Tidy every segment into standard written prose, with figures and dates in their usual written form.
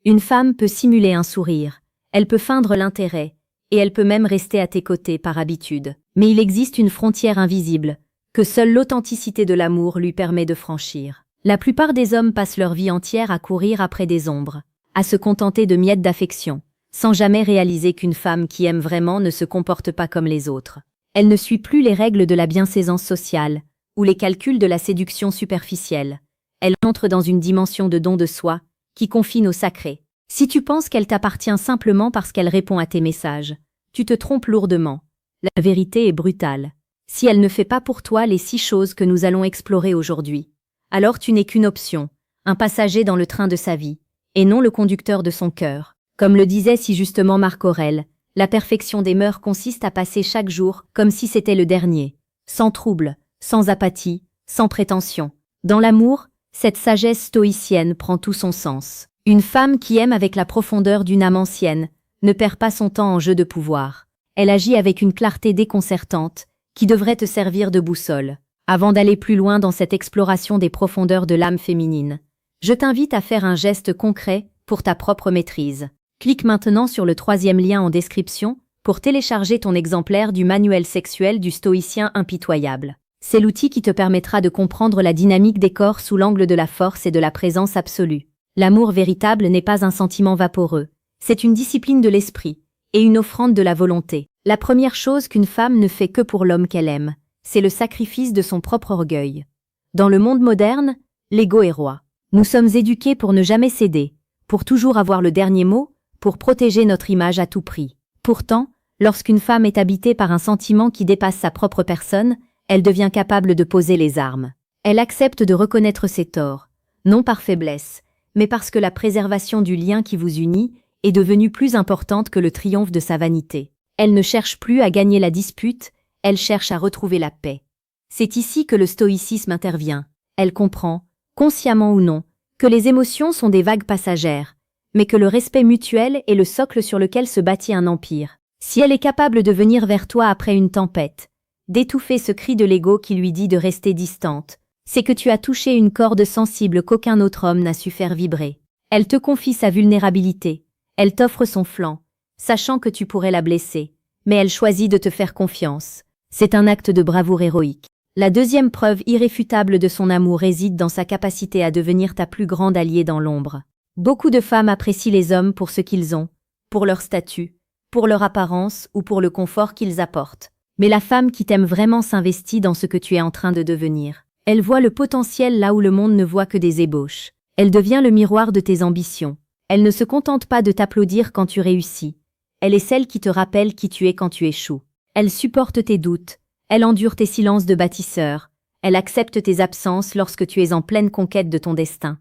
Une femme peut simuler un sourire, elle peut feindre l'intérêt, et elle peut même rester à tes côtés par habitude. Mais il existe une frontière invisible, que seule l'authenticité de l'amour lui permet de franchir. La plupart des hommes passent leur vie entière à courir après des ombres, à se contenter de miettes d'affection, sans jamais réaliser qu'une femme qui aime vraiment ne se comporte pas comme les autres. Elle ne suit plus les règles de la bienséance sociale, ou les calculs de la séduction superficielle. Elle entre dans une dimension de don de soi, qui confine au sacré. Si tu penses qu'elle t'appartient simplement parce qu'elle répond à tes messages, tu te trompes lourdement. La vérité est brutale. Si elle ne fait pas pour toi les 6 choses que nous allons explorer aujourd'hui, alors tu n'es qu'une option, un passager dans le train de sa vie, et non le conducteur de son cœur. Comme le disait si justement Marc Aurèle, la perfection des mœurs consiste à passer chaque jour comme si c'était le dernier, sans trouble, sans apathie, sans prétention. Dans l'amour, cette sagesse stoïcienne prend tout son sens. Une femme qui aime avec la profondeur d'une âme ancienne ne perd pas son temps en jeu de pouvoir. Elle agit avec une clarté déconcertante qui devrait te servir de boussole. Avant d'aller plus loin dans cette exploration des profondeurs de l'âme féminine, je t'invite à faire un geste concret pour ta propre maîtrise. Clique maintenant sur le 3e lien en description pour télécharger ton exemplaire du manuel sexuel du stoïcien impitoyable. C'est l'outil qui te permettra de comprendre la dynamique des corps sous l'angle de la force et de la présence absolue. L'amour véritable n'est pas un sentiment vaporeux, c'est une discipline de l'esprit et une offrande de la volonté. La première chose qu'une femme ne fait que pour l'homme qu'elle aime, c'est le sacrifice de son propre orgueil. Dans le monde moderne, l'ego est roi. Nous sommes éduqués pour ne jamais céder, pour toujours avoir le dernier mot, pour protéger notre image à tout prix. Pourtant, lorsqu'une femme est habitée par un sentiment qui dépasse sa propre personne, elle devient capable de poser les armes. Elle accepte de reconnaître ses torts, non par faiblesse, mais parce que la préservation du lien qui vous unit est devenue plus importante que le triomphe de sa vanité. Elle ne cherche plus à gagner la dispute, elle cherche à retrouver la paix. C'est ici que le stoïcisme intervient. Elle comprend, consciemment ou non, que les émotions sont des vagues passagères, mais que le respect mutuel est le socle sur lequel se bâtit un empire. Si elle est capable de venir vers toi après une tempête, d'étouffer ce cri de l'ego qui lui dit de rester distante, c'est que tu as touché une corde sensible qu'aucun autre homme n'a su faire vibrer. Elle te confie sa vulnérabilité, elle t'offre son flanc, sachant que tu pourrais la blesser, mais elle choisit de te faire confiance. C'est un acte de bravoure héroïque. La deuxième preuve irréfutable de son amour réside dans sa capacité à devenir ta plus grande alliée dans l'ombre. Beaucoup de femmes apprécient les hommes pour ce qu'ils ont, pour leur statut, pour leur apparence ou pour le confort qu'ils apportent. Mais la femme qui t'aime vraiment s'investit dans ce que tu es en train de devenir. Elle voit le potentiel là où le monde ne voit que des ébauches. Elle devient le miroir de tes ambitions. Elle ne se contente pas de t'applaudir quand tu réussis. Elle est celle qui te rappelle qui tu es quand tu échoues. Elle supporte tes doutes. Elle endure tes silences de bâtisseur. Elle accepte tes absences lorsque tu es en pleine conquête de ton destin.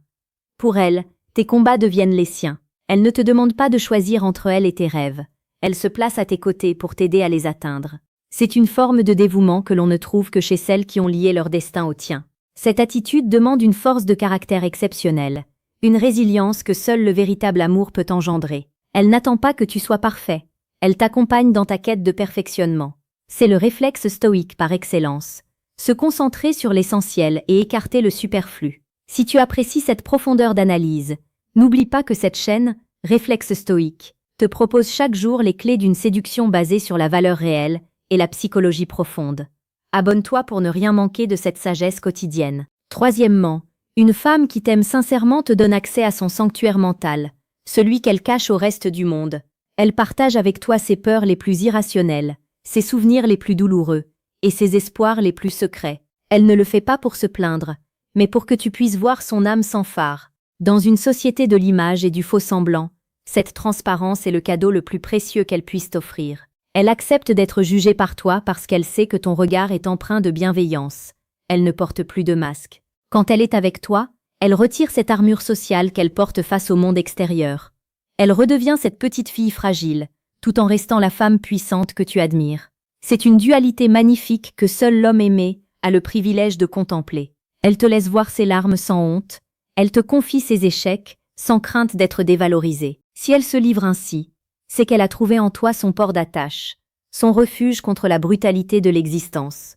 Pour elle, tes combats deviennent les siens. Elle ne te demande pas de choisir entre elle et tes rêves. Elle se place à tes côtés pour t'aider à les atteindre. C'est une forme de dévouement que l'on ne trouve que chez celles qui ont lié leur destin au tien. Cette attitude demande une force de caractère exceptionnelle, une résilience que seul le véritable amour peut engendrer. Elle n'attend pas que tu sois parfait. Elle t'accompagne dans ta quête de perfectionnement. C'est le réflexe stoïque par excellence. Se concentrer sur l'essentiel et écarter le superflu. Si tu apprécies cette profondeur d'analyse, n'oublie pas que cette chaîne, Réflexe stoïque, te propose chaque jour les clés d'une séduction basée sur la valeur réelle et la psychologie profonde. Abonne-toi pour ne rien manquer de cette sagesse quotidienne. Troisièmement, une femme qui t'aime sincèrement te donne accès à son sanctuaire mental, celui qu'elle cache au reste du monde. Elle partage avec toi ses peurs les plus irrationnelles, ses souvenirs les plus douloureux, et ses espoirs les plus secrets. Elle ne le fait pas pour se plaindre, mais pour que tu puisses voir son âme sans fard. Dans une société de l'image et du faux-semblant, cette transparence est le cadeau le plus précieux qu'elle puisse t'offrir. Elle accepte d'être jugée par toi parce qu'elle sait que ton regard est empreint de bienveillance. Elle ne porte plus de masque. Quand elle est avec toi, elle retire cette armure sociale qu'elle porte face au monde extérieur. Elle redevient cette petite fille fragile, tout en restant la femme puissante que tu admires. C'est une dualité magnifique que seul l'homme aimé a le privilège de contempler. Elle te laisse voir ses larmes sans honte, elle te confie ses échecs, sans crainte d'être dévalorisée. Si elle se livre ainsi, c'est qu'elle a trouvé en toi son port d'attache, son refuge contre la brutalité de l'existence.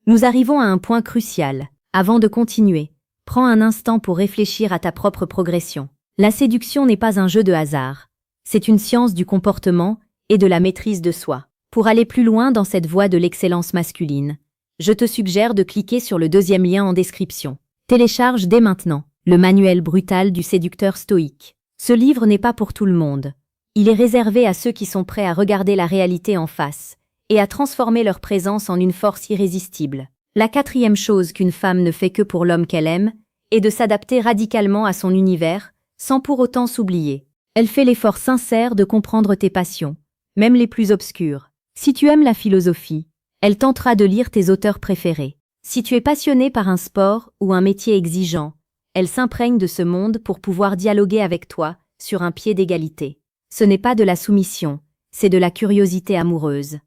Nous arrivons à un point crucial. Avant de continuer, prends un instant pour réfléchir à ta propre progression. La séduction n'est pas un jeu de hasard. C'est une science du comportement et de la maîtrise de soi. Pour aller plus loin dans cette voie de l'excellence masculine, je te suggère de cliquer sur le deuxième lien en description. Télécharge dès maintenant le manuel brutal du séducteur stoïque. Ce livre n'est pas pour tout le monde. Il est réservé à ceux qui sont prêts à regarder la réalité en face et à transformer leur présence en une force irrésistible. La quatrième chose qu'une femme ne fait que pour l'homme qu'elle aime est de s'adapter radicalement à son univers, sans pour autant s'oublier. Elle fait l'effort sincère de comprendre tes passions, même les plus obscures. Si tu aimes la philosophie, elle tentera de lire tes auteurs préférés. Si tu es passionné par un sport ou un métier exigeant, elle s'imprègne de ce monde pour pouvoir dialoguer avec toi sur un pied d'égalité. Ce n'est pas de la soumission, c'est de la curiosité amoureuse.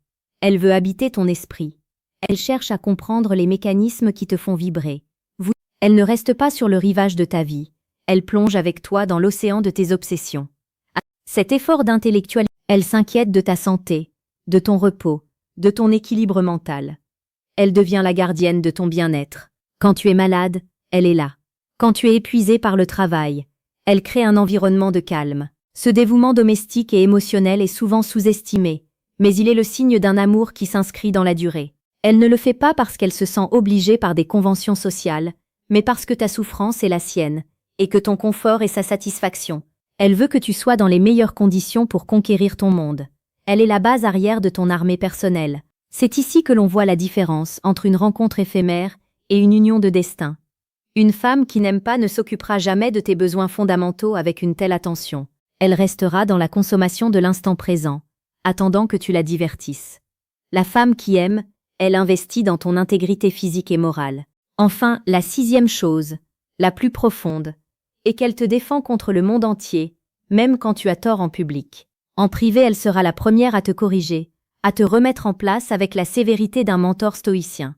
Elle veut habiter ton esprit. Elle cherche à comprendre les mécanismes qui te font vibrer. Elle ne reste pas sur le rivage de ta vie. Elle plonge avec toi dans l'océan de tes obsessions. Cet effort d'intellectualité, elle s'inquiète de ta santé, de ton repos, de ton équilibre mental. Elle devient la gardienne de ton bien-être. Quand tu es malade, elle est là. Quand tu es épuisé par le travail, elle crée un environnement de calme. Ce dévouement domestique et émotionnel est souvent sous-estimé, mais il est le signe d'un amour qui s'inscrit dans la durée. Elle ne le fait pas parce qu'elle se sent obligée par des conventions sociales, mais parce que ta souffrance est la sienne, et que ton confort est sa satisfaction. Elle veut que tu sois dans les meilleures conditions pour conquérir ton monde. Elle est la base arrière de ton armée personnelle. C'est ici que l'on voit la différence entre une rencontre éphémère et une union de destin. Une femme qui n'aime pas ne s'occupera jamais de tes besoins fondamentaux avec une telle attention. Elle restera dans la consommation de l'instant présent, attendant que tu la divertisses. La femme qui aime, elle investit dans ton intégrité physique et morale. Enfin, la sixième chose, la plus profonde, est qu'elle te défend contre le monde entier, même quand tu as tort en public. En privé, elle sera la première à te corriger, à te remettre en place avec la sévérité d'un mentor stoïcien.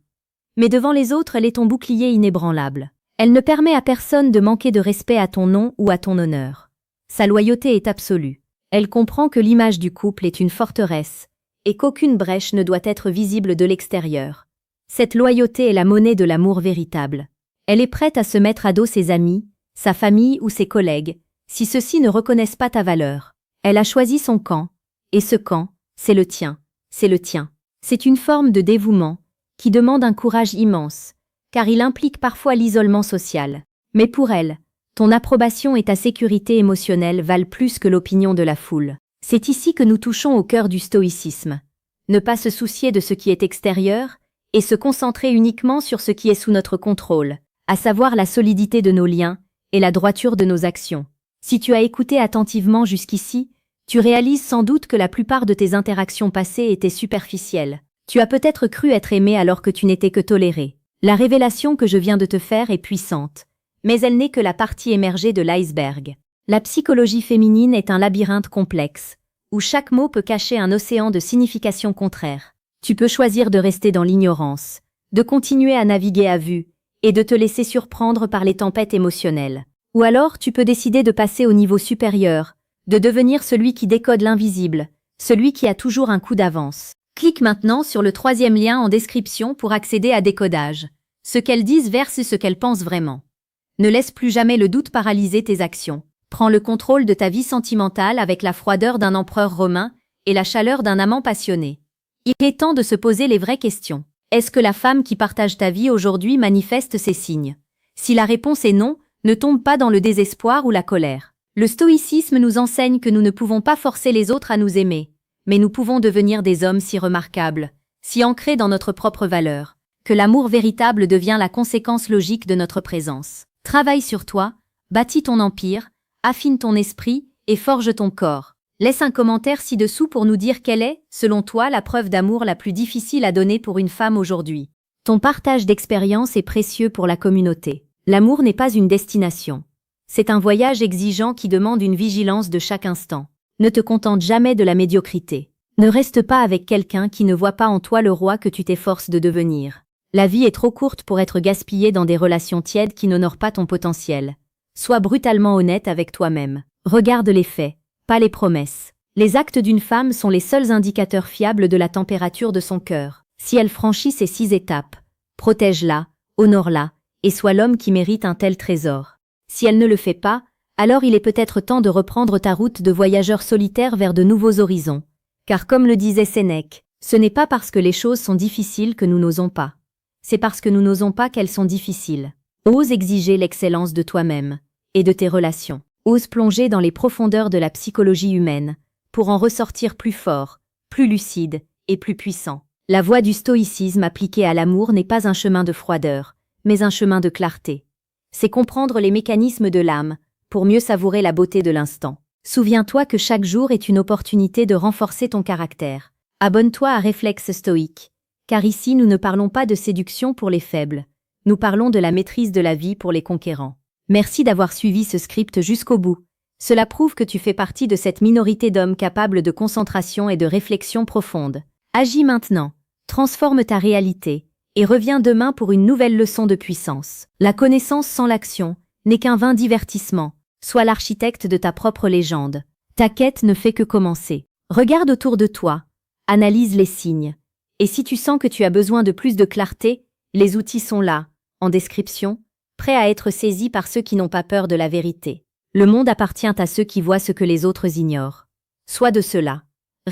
Mais devant les autres, elle est ton bouclier inébranlable. Elle ne permet à personne de manquer de respect à ton nom ou à ton honneur. Sa loyauté est absolue. Elle comprend que l'image du couple est une forteresse et qu'aucune brèche ne doit être visible de l'extérieur. Cette loyauté est la monnaie de l'amour véritable. Elle est prête à se mettre à dos ses amis, sa famille ou ses collègues, si ceux-ci ne reconnaissent pas ta valeur. Elle a choisi son camp, et ce camp, c'est le tien, c'est le tien. C'est une forme de dévouement qui demande un courage immense, car il implique parfois l'isolement social. Mais pour elle, ton approbation et ta sécurité émotionnelle valent plus que l'opinion de la foule. C'est ici que nous touchons au cœur du stoïcisme. Ne pas se soucier de ce qui est extérieur et se concentrer uniquement sur ce qui est sous notre contrôle, à savoir la solidité de nos liens et la droiture de nos actions. Si tu as écouté attentivement jusqu'ici, tu réalises sans doute que la plupart de tes interactions passées étaient superficielles. Tu as peut-être cru être aimé alors que tu n'étais que toléré. La révélation que je viens de te faire est puissante, mais elle n'est que la partie émergée de l'iceberg. La psychologie féminine est un labyrinthe complexe, où chaque mot peut cacher un océan de significations contraires. Tu peux choisir de rester dans l'ignorance, de continuer à naviguer à vue, et de te laisser surprendre par les tempêtes émotionnelles. Ou alors tu peux décider de passer au niveau supérieur, de devenir celui qui décode l'invisible, celui qui a toujours un coup d'avance. Clique maintenant sur le troisième lien en description pour accéder à Décodage. Ce qu'elles disent versus ce qu'elles pensent vraiment. Ne laisse plus jamais le doute paralyser tes actions. Prends le contrôle de ta vie sentimentale avec la froideur d'un empereur romain et la chaleur d'un amant passionné. Il est temps de se poser les vraies questions. Est-ce que la femme qui partage ta vie aujourd'hui manifeste ces signes? Si la réponse est non, ne tombe pas dans le désespoir ou la colère. Le stoïcisme nous enseigne que nous ne pouvons pas forcer les autres à nous aimer, mais nous pouvons devenir des hommes si remarquables, si ancrés dans notre propre valeur, que l'amour véritable devient la conséquence logique de notre présence. Travaille sur toi, bâtis ton empire, affine ton esprit et forge ton corps. Laisse un commentaire ci-dessous pour nous dire quelle est, selon toi, la preuve d'amour la plus difficile à donner pour une femme aujourd'hui. Ton partage d'expérience est précieux pour la communauté. L'amour n'est pas une destination. C'est un voyage exigeant qui demande une vigilance de chaque instant. Ne te contente jamais de la médiocrité. Ne reste pas avec quelqu'un qui ne voit pas en toi le roi que tu t'efforces de devenir. La vie est trop courte pour être gaspillée dans des relations tièdes qui n'honorent pas ton potentiel. Sois brutalement honnête avec toi-même. Regarde les faits, pas les promesses. Les actes d'une femme sont les seuls indicateurs fiables de la température de son cœur. Si elle franchit ces 6 étapes, protège-la, honore-la, et sois l'homme qui mérite un tel trésor. Si elle ne le fait pas, Alors il est peut-être temps de reprendre ta route de voyageur solitaire vers de nouveaux horizons. Car comme le disait Sénèque, ce n'est pas parce que les choses sont difficiles que nous n'osons pas. C'est parce que nous n'osons pas qu'elles sont difficiles. Ose exiger l'excellence de toi-même et de tes relations. Ose plonger dans les profondeurs de la psychologie humaine pour en ressortir plus fort, plus lucide et plus puissant. La voie du stoïcisme appliquée à l'amour n'est pas un chemin de froideur, mais un chemin de clarté. C'est comprendre les mécanismes de l'âme pour mieux savourer la beauté de l'instant. Souviens-toi que chaque jour est une opportunité de renforcer ton caractère. Abonne-toi à Réflexe Stoïque, car ici nous ne parlons pas de séduction pour les faibles, nous parlons de la maîtrise de la vie pour les conquérants. Merci d'avoir suivi ce script jusqu'au bout. Cela prouve que tu fais partie de cette minorité d'hommes capables de concentration et de réflexion profonde. Agis maintenant, transforme ta réalité, et reviens demain pour une nouvelle leçon de puissance. La connaissance sans l'action n'est qu'un vain divertissement. Sois l'architecte de ta propre légende. Ta quête ne fait que commencer. Regarde autour de toi, analyse les signes. Et si tu sens que tu as besoin de plus de clarté, les outils sont là, en description, prêts à être saisis par ceux qui n'ont pas peur de la vérité. Le monde appartient à ceux qui voient ce que les autres ignorent. Sois de ceux-là.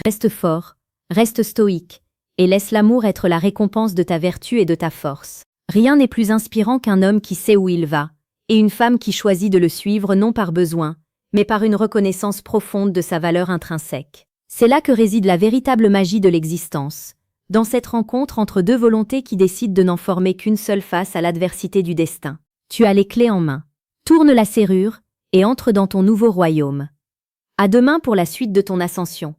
Reste fort, reste stoïque, et laisse l'amour être la récompense de ta vertu et de ta force. Rien n'est plus inspirant qu'un homme qui sait où il va, et une femme qui choisit de le suivre non par besoin, mais par une reconnaissance profonde de sa valeur intrinsèque. C'est là que réside la véritable magie de l'existence, dans cette rencontre entre deux volontés qui décident de n'en former qu'une seule face à l'adversité du destin. Tu as les clés en main. Tourne la serrure et entre dans ton nouveau royaume. À demain pour la suite de ton ascension.